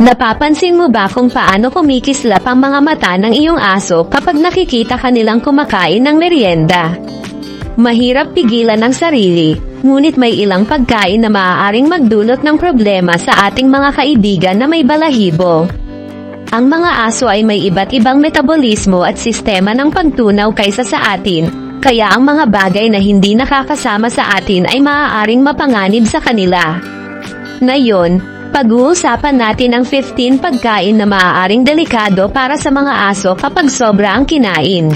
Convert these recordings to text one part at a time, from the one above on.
Napapansin mo ba kung paano kumikislap ang mga mata ng iyong aso kapag nakikita kanilang kumakain ng merienda? Mahirap pigilan ang sarili, ngunit may ilang pagkain na maaaring magdulot ng problema sa ating mga kaibigan na may balahibo. Ang mga aso ay may iba't ibang metabolismo at sistema ng pagtunaw kaysa sa atin, kaya ang mga bagay na hindi nakakasama sa atin ay maaaring mapanganib sa kanila. Ngayon, pag-uusapan natin ang 15 pagkain na maaaring delikado para sa mga aso kapag sobra ang kinain.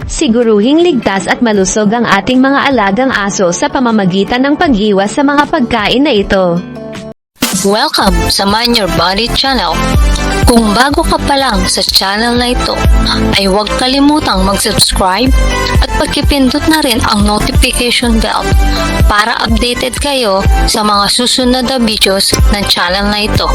Siguruhing ligtas at malusog ang ating mga alagang aso sa pamamagitan ng pag-iwas sa mga pagkain na ito. Welcome sa Mind Your Body channel. Kung bago ka pa lang sa channel na ito, ay huwag kalimutang mag-subscribe at pagkipindot na rin ang notification bell para updated kayo sa mga susunod na videos ng channel na ito.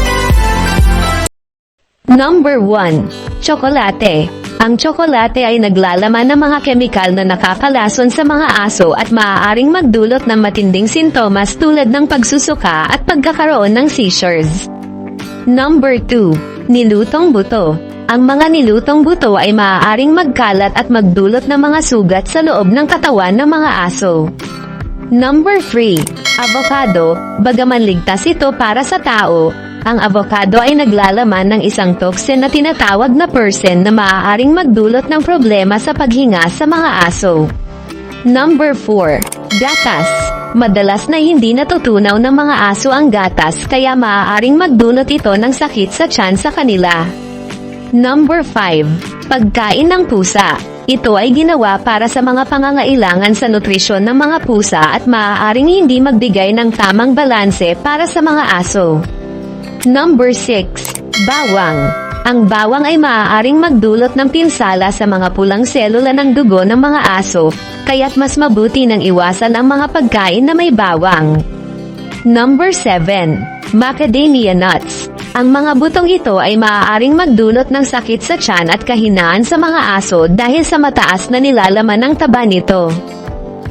Number 1. Tsokolate. Ang tsokolate ay naglalaman ng mga kemikal na nakakalason sa mga aso at maaaring magdulot ng matinding sintomas tulad ng pagsusuka at pagkakaroon ng seizures. Number 2. Nilutong buto. Ang mga nilutong buto ay maaaring magkalat at magdulot ng mga sugat sa loob ng katawan ng mga aso. Number 3. Avocado. Bagaman ligtas ito para sa tao, ang avocado ay naglalaman ng isang toxin na tinatawag na persen na maaaring magdulot ng problema sa paghinga sa mga aso. Number 4. Gatas. Madalas na hindi natutunaw ng mga aso ang gatas kaya maaaring magdulot ito ng sakit sa tiyan sa kanila. Number 5. Pagkain ng pusa. Ito ay ginawa para sa mga pangangailangan sa nutrisyon ng mga pusa at maaaring hindi magbigay ng tamang balanse para sa mga aso. Number 6. Bawang. Ang bawang ay maaaring magdulot ng pinsala sa mga pulang selula ng dugo ng mga aso, kaya't mas mabuti nang iwasan ang mga pagkain na may bawang. Number 7. Macadamia nuts. Ang mga butong ito ay maaaring magdulot ng sakit sa tiyan at kahinaan sa mga aso dahil sa mataas na nilalaman ng taba nito.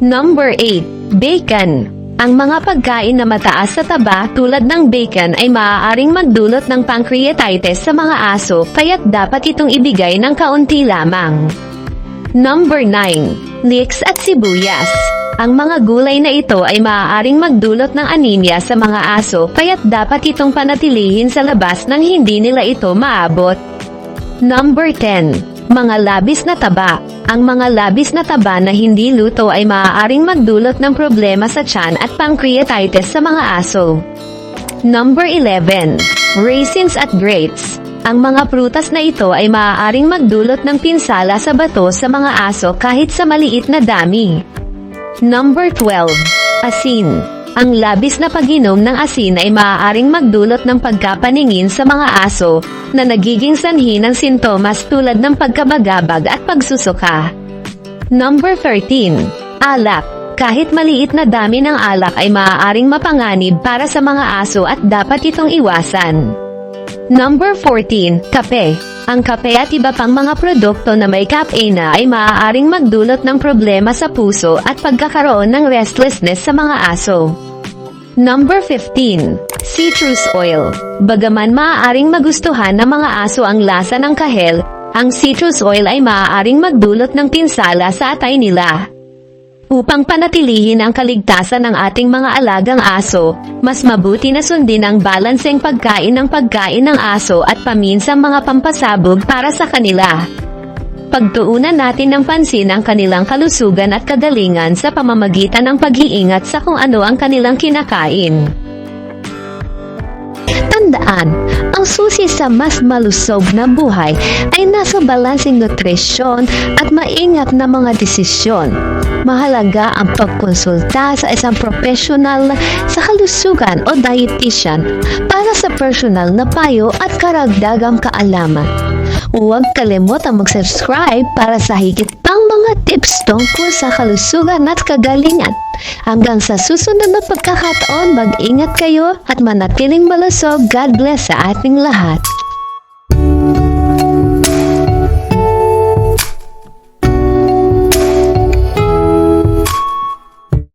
Number 8. Bacon. Ang mga pagkain na mataas sa taba tulad ng bacon ay maaaring magdulot ng pancreatitis sa mga aso kaya't dapat itong ibigay ng kaunti lamang. Number 9. Leeks at sibuyas. Ang mga gulay na ito ay maaaring magdulot ng anemia sa mga aso kaya't dapat itong panatilihin sa labas nang hindi nila ito maabot. Number 10. Mga labis na taba. Ang mga labis na taba na hindi luto ay maaaring magdulot ng problema sa tiyan at pancreatitis sa mga aso. Number 11. Raisins at grapes. Ang mga prutas na ito ay maaaring magdulot ng pinsala sa bato sa mga aso kahit sa maliit na dami. Number 12. Asin. Ang labis na pag-inom ng asin ay maaaring magdulot ng pagkapaningin sa mga aso na nagiging sanhi ng sintomas tulad ng pagkabagabag at pagsusuka. Number 13. Alak. Kahit maliit na dami ng alak ay maaaring mapanganib para sa mga aso at dapat itong iwasan. Number 14. Kape. Ang kape at iba pang mga produkto na may caffeine ay maaaring magdulot ng problema sa puso at pagkakaroon ng restlessness sa mga aso. Number 15. Citrus oil. Bagaman maaaring magustuhan ng mga aso ang lasa ng kahel, ang citrus oil ay maaaring magdulot ng pinsala sa atay nila. Upang panatilihin ang kaligtasan ng ating mga alagang aso, mas mabuti na sundin ang balanseng pagkain ng aso at paminsang mga pampasabog para sa kanila. Pagtuunan natin ng pansin ang kanilang kalusugan at kagalingan sa pamamagitan ng pag-iingat sa kung ano ang kanilang kinakain. Tandaan, ang susi sa mas malusog na buhay ay nasa balanseng nutrisyon at maingat na mga desisyon. Mahalaga ang pagkonsulta sa isang profesional sa kalusugan o dietitian para sa personal na payo at karagdagang kaalaman. Huwag kalimutang mag-subscribe para sa higit pang mga tips tungkol sa kalusugan at kagalingan. Hanggang sa susunod na pagkakataon, mag-ingat kayo at manatiling malusog. God bless sa ating lahat.